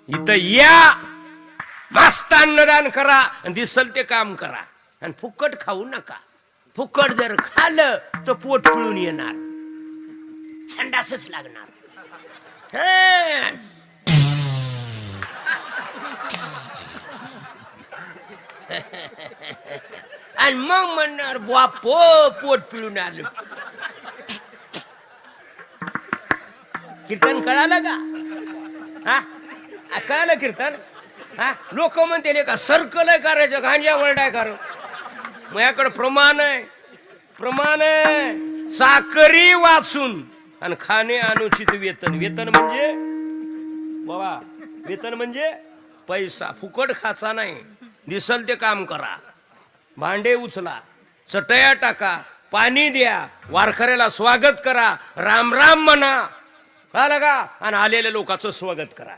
इथं या, मस्त अन्नदान करा आणि दिसल ते काम करा आणि फुकट खाऊ नका. फुकट जर खाल्लं तर पोट पिळून येणार, संडासच लागणार. आणि मग म्हणणार बाप पोट पिळून आलं. कीर्तन कळालं का? हा कळालं कीर्तन? हा लोक म्हणते का सर्कल आहे करायचं, गांजा वरडाय कर. माझ्याकडे प्रमाण आहे, प्रमाण आहे. चाकरी वाचून आणि खाणे अनुचित वेतन. वेतन म्हणजे बाबा, वेतन म्हणजे पैसा. फुकट खाचा नाही, दिसल ते काम करा. भांडे उचला, चटया टाका, पाणी द्या, वारकऱ्याला स्वागत करा, राम राम म्हणा, कळालं का? आणि आलेल्या लोकांचं स्वागत करा.